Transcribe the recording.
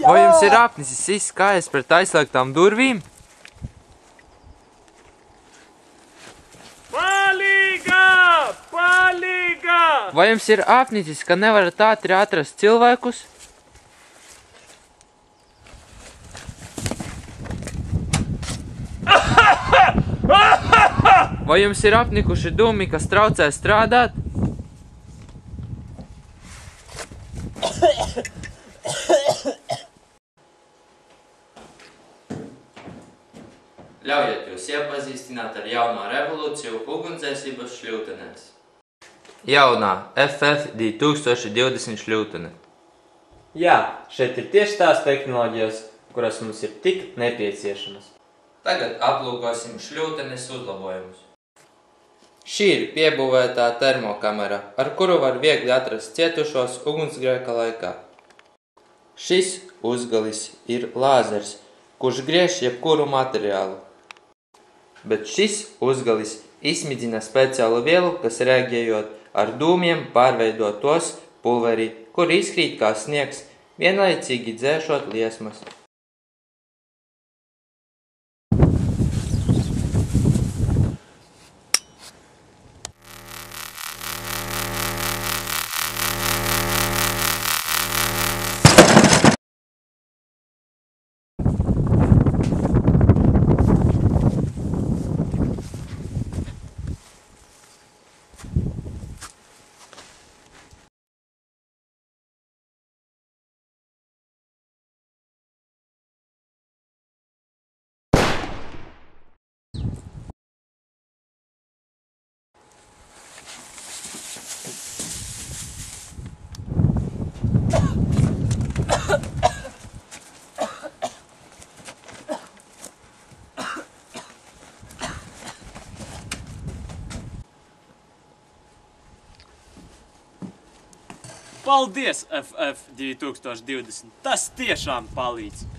Vai jums ir apnicis viss kājas pret aizslēgtām durvīm? Palīgā! Palīgā! Vai jums ir apnicis, ka nevarat ātri atrast cilvēkus? Vai jums ir apnikuši dūmi, kas traucē strādāt? Ļaujiet jūs iepazīstināt ar jauno revolūciju ugunsdzēsības šļūtenēs. Jaunā FF 2020 šļūtene. Jā, šeit ir tieši tās tehnoloģijas, kuras mums ir tik nepieciešamas. Tagad aplūkosim šļūtenes uzlabojumus. Šī ir piebūvētā termokamera, ar kuru var viegli atrast cietušos ugunsgrēka laikā. Šis uzgalis ir lāzers, kurš griež jebkuru materiālu. Bet šis uzgalis izsmidzina speciālu vielu, kas reaģējot ar dūmiem pārveido tos pulverī, kur izkrīt kā sniegs, vienlaicīgi dzēšot liesmas. Paldies, FF 2020! Tas tiešām palīdz!